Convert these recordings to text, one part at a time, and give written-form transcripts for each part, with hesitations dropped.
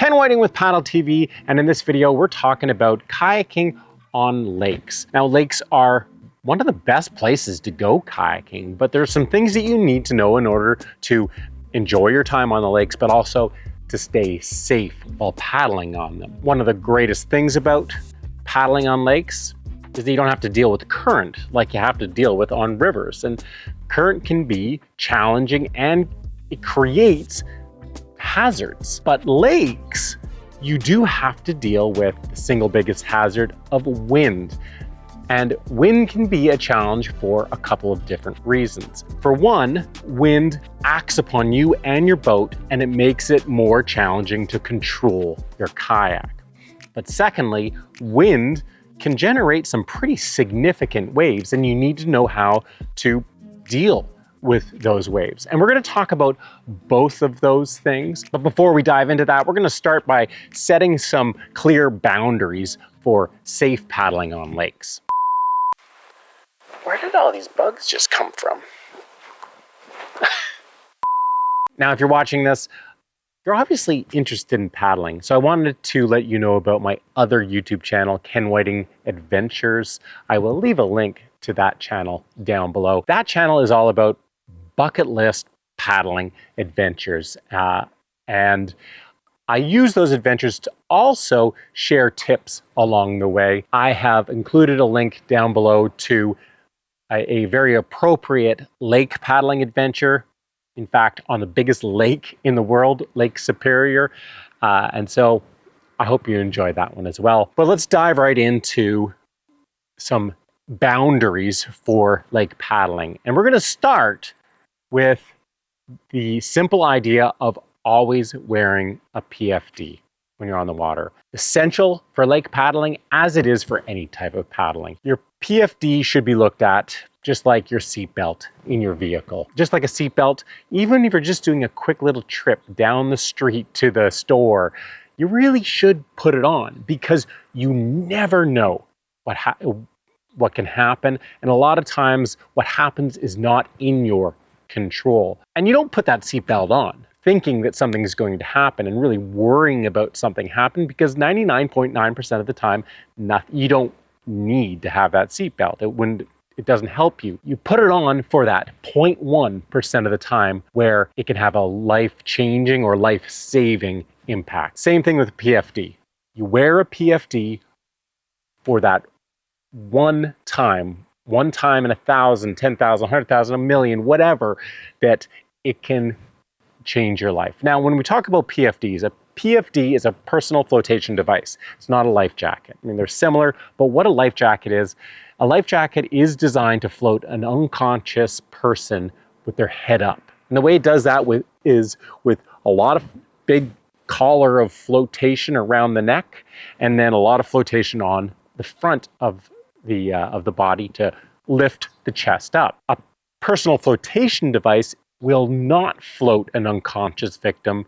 Ken Whiting with Paddle TV, and in this video we're talking about kayaking on lakes. Now, lakes are one of the best places to go kayaking, but there's some things that you need to know in order to enjoy your time on the lakes, but also to stay safe while paddling on them. One of the greatest things about paddling on lakes is that you don't have to deal with current like you have to deal with on rivers. And current can be challenging and it creates hazards. But lakes, you do have to deal with the single biggest hazard of wind. And wind can be a challenge for a couple of different reasons. For one, wind acts upon you and your boat, and it makes it more challenging to control your kayak. But secondly, wind can generate some pretty significant waves, and you need to know how to deal with those waves. And we're going to talk about both of those things. But before we dive into that, we're going to start by setting some clear boundaries for safe paddling on lakes. Where did all these bugs just come from? Now, if you're watching this, you're obviously interested in paddling, so I wanted to let you know about my other YouTube channel, Ken Whiting Adventures. I will leave a link to that channel down below. That channel is all about bucket list paddling adventures, and I use those adventures to also share tips along the way. I have included a link down below to a very appropriate lake paddling adventure. In fact, on the biggest lake in the world, Lake Superior. And so I hope you enjoy that one as well. But let's dive right into some boundaries for lake paddling. And we're going to start with the simple idea of always wearing a PFD when you're on the water. Essential for lake paddling, as it is for any type of paddling. Your PFD should be looked at just like your seatbelt in your vehicle. Just like a seatbelt, even if you're just doing a quick little trip down the street to the store, you really should put it on because you never know what can happen. And a lot of times what happens is not in your control. And you don't put that seatbelt on thinking that something is going to happen and really worrying about something happening, because 99.9% of the time, you don't need to have that seatbelt. It doesn't help you. You put it on for that 0.1% of the time where it can have a life-changing or life-saving impact. Same thing with a PFD. You wear a PFD for that one time in 1,000, 10,000, 100,000, a million, whatever, that it can change your life. Now, when we talk about PFDs, a PFD is a personal flotation device. It's not a life jacket. I mean, they're similar, but what a life jacket is, a life jacket is designed to float an unconscious person with their head up. And the way it does that is with a lot of big collar of flotation around the neck, and then a lot of flotation on the front of the body to lift the chest up. A personal flotation device will not float an unconscious victim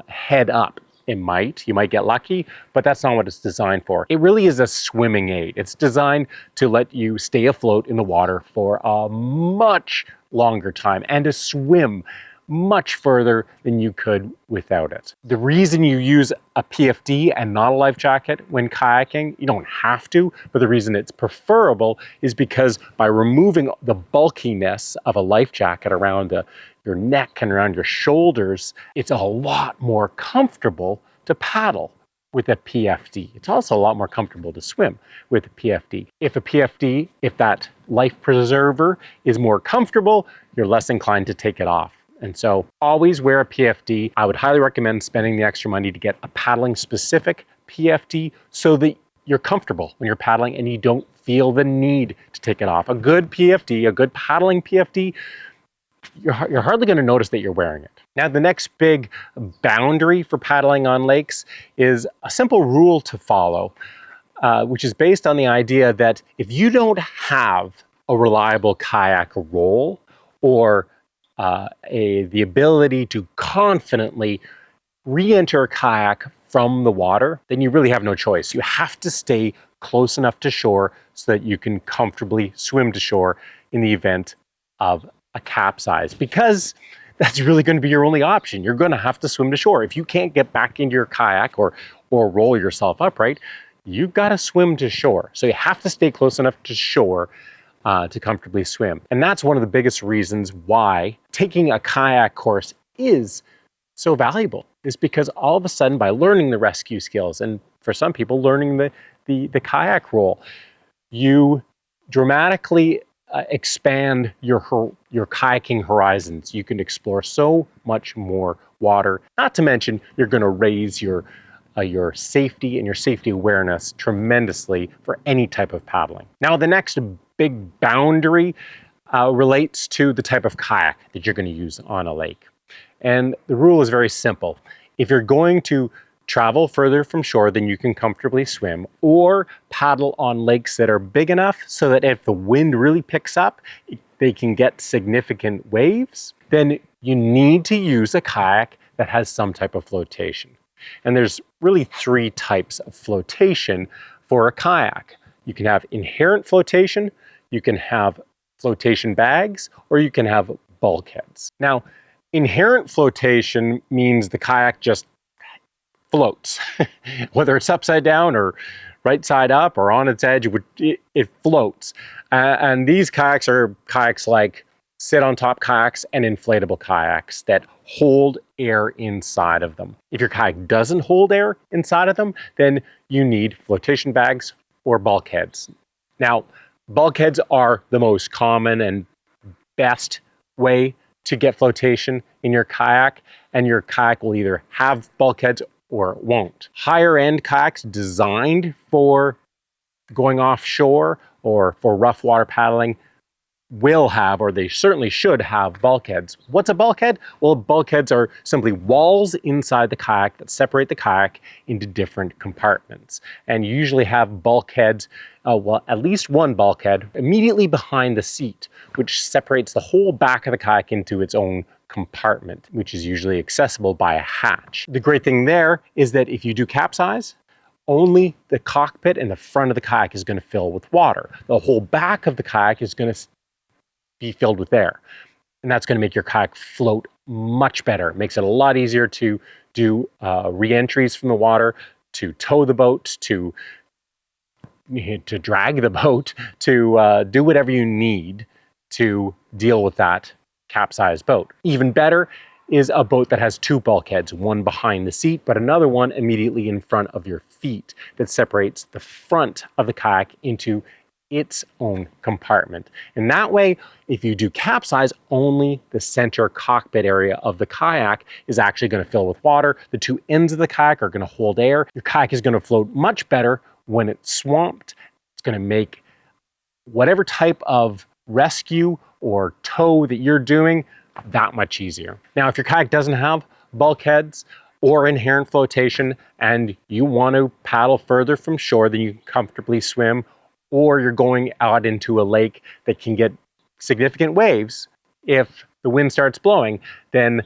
head up. You might get lucky, but that's not what it's designed for. It really is a swimming aid. It's designed to let you stay afloat in the water for a much longer time and to swim much further than you could without it. The reason you use a PFD and not a life jacket when kayaking, you don't have to, but the reason it's preferable is because by removing the bulkiness of a life jacket around your neck and around your shoulders, it's a lot more comfortable to paddle with a PFD. It's also a lot more comfortable to swim with a PFD. If that life preserver is more comfortable, you're less inclined to take it off. And so always wear a PFD. I would highly recommend spending the extra money to get a paddling specific PFD so that you're comfortable when you're paddling and you don't feel the need to take it off. A good PFD, a good paddling PFD, you're hardly going to notice that you're wearing it. Now, the next big boundary for paddling on lakes is a simple rule to follow, which is based on the idea that if you don't have a reliable kayak roll or the ability to confidently re-enter a kayak from the water, then you really have no choice. You have to stay close enough to shore so that you can comfortably swim to shore in the event of a capsize. Because that's really going to be your only option. You're going to have to swim to shore. If you can't get back into your kayak or roll yourself upright, you've got to swim to shore. So you have to stay close enough to shore to comfortably swim. And that's one of the biggest reasons why taking a kayak course is so valuable, is because all of a sudden, by learning the rescue skills, and for some people learning the kayak roll, you dramatically expand your kayaking horizons. You can explore so much more water. Not to mention, you're going to raise your safety and your safety awareness tremendously for any type of paddling. Now, the next big boundary relates to the type of kayak that you're going to use on a lake. And the rule is very simple. If you're going to travel further from shore than you can comfortably swim, or paddle on lakes that are big enough so that if the wind really picks up, they can get significant waves, then you need to use a kayak that has some type of flotation. And there's really 3 types of flotation for a kayak. You can have inherent flotation, you can have flotation bags, or you can have bulkheads. Now, inherent flotation means the kayak just floats. Whether it's upside down or right side up or on its edge, it floats. And these kayaks are kayaks like sit on top kayaks and inflatable kayaks that hold air inside of them. If your kayak doesn't hold air inside of them, then you need flotation bags or bulkheads. Now, bulkheads are the most common and best way to get flotation in your kayak, and your kayak will either have bulkheads or it won't. Higher end kayaks designed for going offshore or for rough water paddling will have, or they certainly should have, bulkheads. What's a bulkhead? Well, bulkheads are simply walls inside the kayak that separate the kayak into different compartments. And you usually have bulkheads, at least one bulkhead immediately behind the seat, which separates the whole back of the kayak into its own compartment, which is usually accessible by a hatch. The great thing there is that if you do capsize, only the cockpit and the front of the kayak is going to fill with water. The whole back of the kayak is going to be filled with air. And that's going to make your kayak float much better. It makes it a lot easier to do re-entries from the water, to tow the boat, to drag the boat, to do whatever you need to deal with that capsized boat. Even better is a boat that has 2 bulkheads, one behind the seat, but another one immediately in front of your feet that separates the front of the kayak into its own compartment. And that way, if you do capsize, only the center cockpit area of the kayak is actually going to fill with water. The 2 ends of the kayak are going to hold air. Your kayak is going to float much better when it's swamped. It's going to make whatever type of rescue or tow that you're doing that much easier. Now, if your kayak doesn't have bulkheads or inherent flotation and you want to paddle further from shore than you can comfortably swim, or you're going out into a lake that can get significant waves if the wind starts blowing, then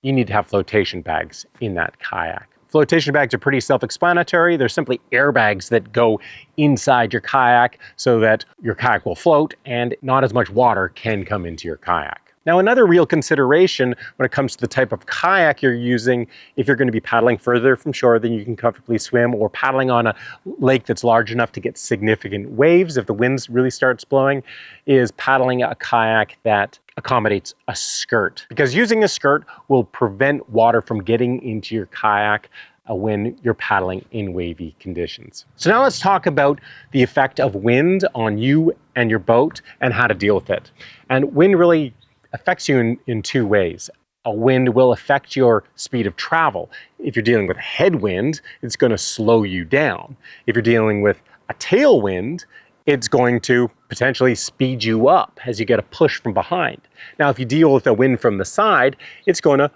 you need to have flotation bags in that kayak. Flotation bags are pretty self-explanatory. They're simply airbags that go inside your kayak so that your kayak will float and not as much water can come into your kayak. Now, another real consideration when it comes to the type of kayak you're using, if you're going to be paddling further from shore than you can comfortably swim, or paddling on a lake that's large enough to get significant waves if the wind really starts blowing, is paddling a kayak that accommodates a skirt. Because using a skirt will prevent water from getting into your kayak when you're paddling in wavy conditions. So now let's talk about the effect of wind on you and your boat and how to deal with it. And wind really affects you in 2 ways. A wind will affect your speed of travel. If you're dealing with headwind, it's going to slow you down. If you're dealing with a tailwind, it's going to potentially speed you up as you get a push from behind. Now, if you deal with a wind from the side, it's going to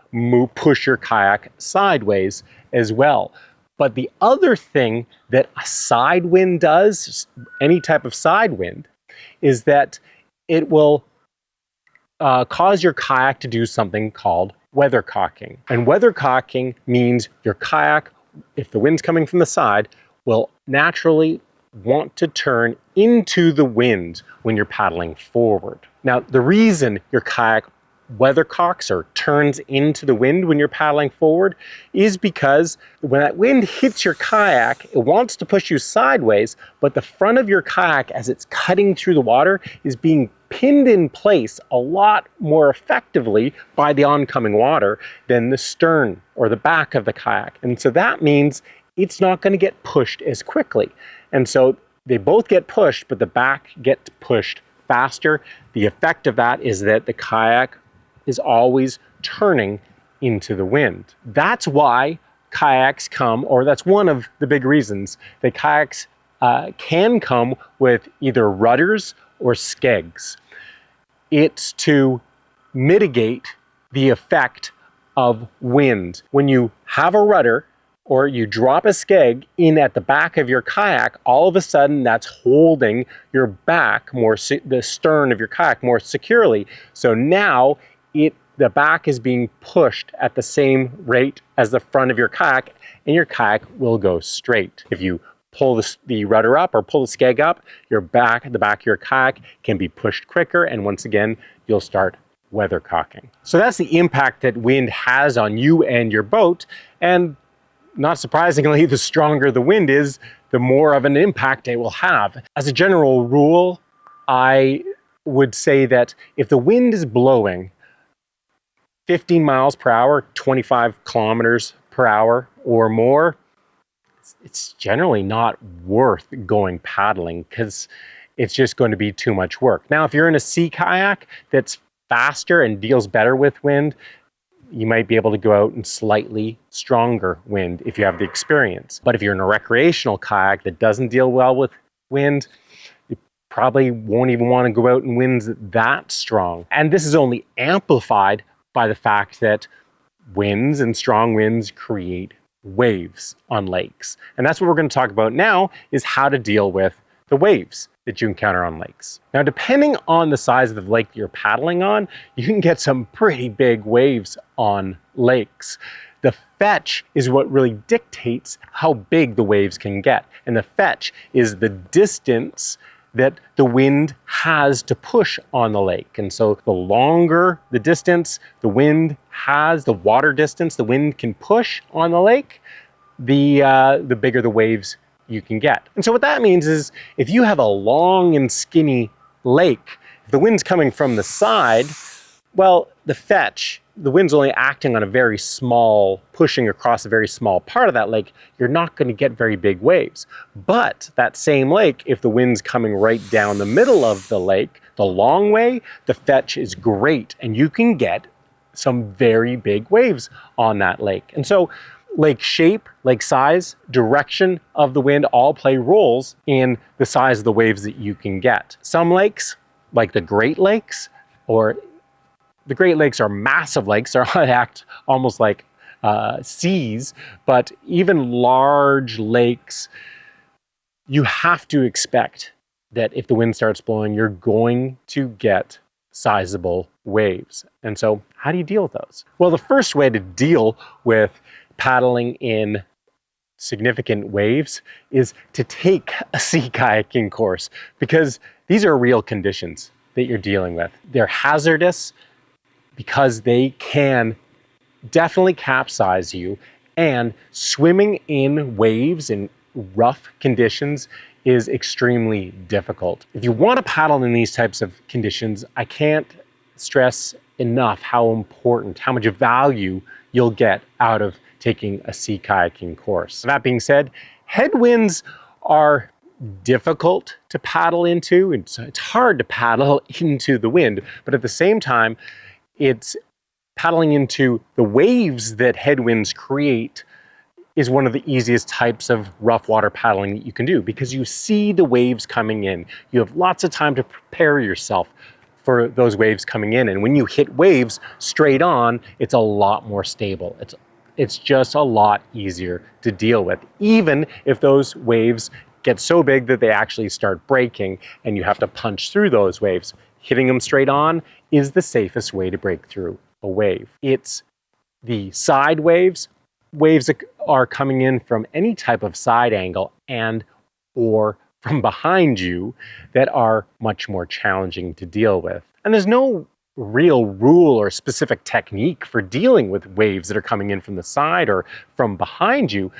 push your kayak sideways as well. But the other thing that a side wind does, any type of side wind, is that it will cause your kayak to do something called weathercocking. And weathercocking means your kayak, if the wind's coming from the side, will naturally want to turn into the wind when you're paddling forward. Now, the reason your kayak weathercocks or turns into the wind when you're paddling forward is because when that wind hits your kayak, it wants to push you sideways, but the front of your kayak, as it's cutting through the water, is being pinned in place a lot more effectively by the oncoming water than the stern or the back of the kayak. And so that means it's not going to get pushed as quickly. And so they both get pushed, but the back gets pushed faster. The effect of that is that the kayak is always turning into the wind. That's why kayaks come, or that's one of the big reasons that kayaks can come with either rudders or skegs. It's to mitigate the effect of wind. When you have a rudder or you drop a skeg in at the back of your kayak, all of a sudden that's holding your back the stern of your kayak more securely. So now the back is being pushed at the same rate as the front of your kayak, and your kayak will go straight. If you pull the rudder up or pull the skeg up, the back of your kayak can be pushed quicker, and once again, you'll start weathercocking. So that's the impact that wind has on you and your boat, and not surprisingly, the stronger the wind is, the more of an impact it will have. As a general rule, I would say that if the wind is blowing 15 miles per hour, 25 kilometers per hour or more, it's generally not worth going paddling because it's just going to be too much work. Now, if you're in a sea kayak that's faster and deals better with wind, you might be able to go out in slightly stronger wind if you have the experience. But if you're in a recreational kayak that doesn't deal well with wind, you probably won't even want to go out in winds that strong. And this is only amplified by the fact that winds and strong winds create waves on lakes. And that's what we're going to talk about now, is how to deal with the waves that you encounter on lakes. Now, depending on the size of the lake you're paddling on, you can get some pretty big waves on lakes. The fetch is what really dictates how big the waves can get. And the fetch is the distance that the wind has to push on the lake. And so the longer the distance the wind has, the water distance the wind can push on the lake, the bigger the waves you can get. And so what that means is if you have a long and skinny lake, if the wind's coming from the side, well, the wind's only acting on a very small, pushing across a very small part of that lake, you're not going to get very big waves. But that same lake, if the wind's coming right down the middle of the lake, the long way, the fetch is great, and you can get some very big waves on that lake. And so lake shape, lake size, direction of the wind all play roles in the size of the waves that you can get. Some lakes, like the Great Lakes, or the Great Lakes are massive lakes. They act almost like seas, but even large lakes, you have to expect that if the wind starts blowing, you're going to get sizable waves. And so how do you deal with those? Well, the first way to deal with paddling in significant waves is to take a sea kayaking course, because these are real conditions that you're dealing with. They're hazardous because they can definitely capsize you, and swimming in waves in rough conditions is extremely difficult. If you want to paddle in these types of conditions, I can't stress enough how important, how much value you'll get out of taking a sea kayaking course. That being said, headwinds are difficult to paddle into. It's hard to paddle into the wind, but at the same time, it's paddling into the waves that headwinds create is one of the easiest types of rough water paddling that you can do, because you see the waves coming in. You have lots of time to prepare yourself for those waves coming in. And when you hit waves straight on, it's a lot more stable. It's just a lot easier to deal with, even if those waves get so big that they actually start breaking and you have to punch through those waves. Hitting them straight on is the safest way to break through a wave. It's the side waves that are coming in from any type of side angle and or from behind you that are much more challenging to deal with. And there's no real rule or specific technique for dealing with waves that are coming in from the side or from behind you.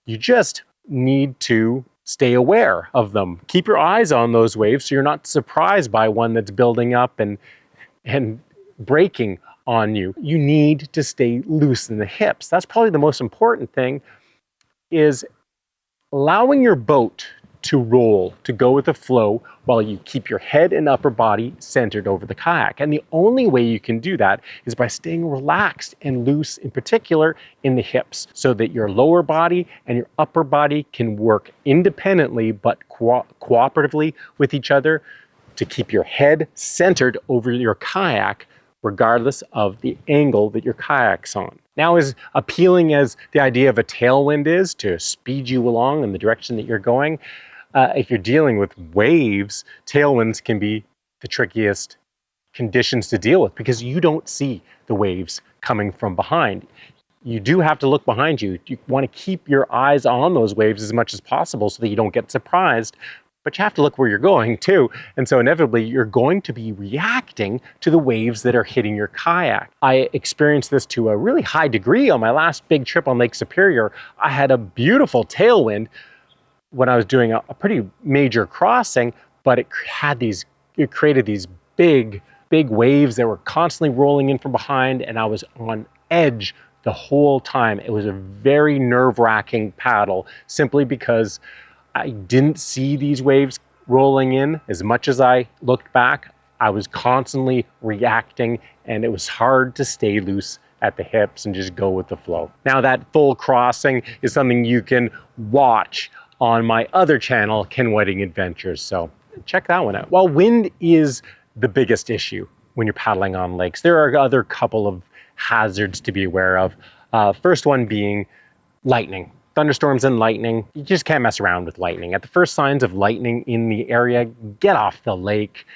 You just need to stay aware of them. Keep your eyes on those waves so you're not surprised by one that's building up and breaking on you. You need to stay loose in the hips. That's probably the most important thing, is allowing your boat to roll, to go with the flow while you keep your head and upper body centered over the kayak. And the only way you can do that is by staying relaxed and loose, in particular in the hips, so that your lower body and your upper body can work independently but cooperatively with each other to keep your head centered over your kayak, regardless of the angle that your kayak's on. Now, as appealing as the idea of a tailwind is to speed you along in the direction that you're going, if you're dealing with waves, tailwinds can be the trickiest conditions to deal with because you don't see the waves coming from behind. You do have to look behind you. You want to keep your eyes on those waves as much as possible so that you don't get surprised, but you have to look where you're going too. And so inevitably you're going to be reacting to the waves that are hitting your kayak. I experienced this to a really high degree on my last big trip on Lake Superior. I had a beautiful tailwind when I was doing a pretty major crossing, but it created these big waves that were constantly rolling in from behind, and I was on edge the whole time. It was a very nerve-wracking paddle simply because I didn't see these waves rolling in. As much as I looked back, I was constantly reacting, and it was hard to stay loose at the hips and just go with the flow. Now, that full crossing is something you can watch on my other channel, Ken Whiting Adventures, so check that one out. While wind is the biggest issue when you're paddling on lakes, there are other couple of hazards to be aware of. First one being lightning. Thunderstorms and lightning, you just can't mess around with lightning. At the first signs of lightning in the area, get off the lake.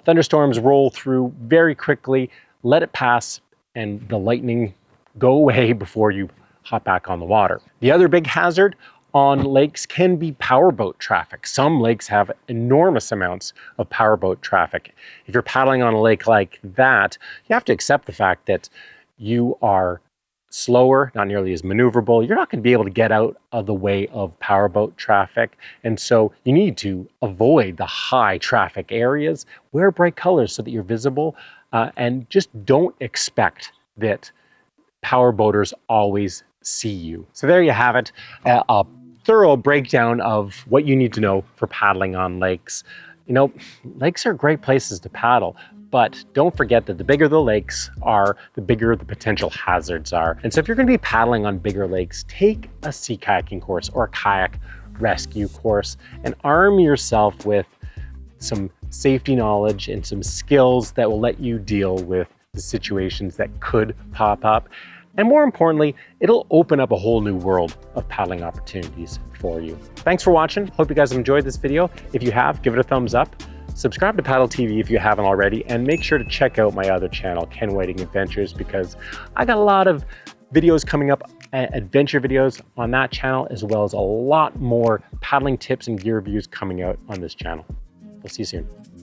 Thunderstorms roll through very quickly, let it pass, and the lightning go away before you hop back on the water. The other big hazard on lakes can be powerboat traffic. Some lakes have enormous amounts of powerboat traffic. If you're paddling on a lake like that, you have to accept the fact that you are slower, not nearly as maneuverable. You're not going to be able to get out of the way of powerboat traffic. And so you need to avoid the high traffic areas, wear bright colors so that you're visible, and just don't expect that powerboaters always see you. So there you have it, a thorough breakdown of what you need to know for paddling on lakes. You know, lakes are great places to paddle, but don't forget that the bigger the lakes are, the bigger the potential hazards are. And so if you're going to be paddling on bigger lakes, take a sea kayaking course or a kayak rescue course and arm yourself with some safety knowledge and some skills that will let you deal with the situations that could pop up. And more importantly, it'll open up a whole new world of paddling opportunities for you. Thanks for watching. Hope you guys have enjoyed this video. If you have, give it a thumbs up. Subscribe to Paddle TV if you haven't already, and make sure to check out my other channel, Ken Whiting Adventures, because I got a lot of videos coming up, adventure videos on that channel, as well as a lot more paddling tips and gear reviews coming out on this channel. We'll see you soon.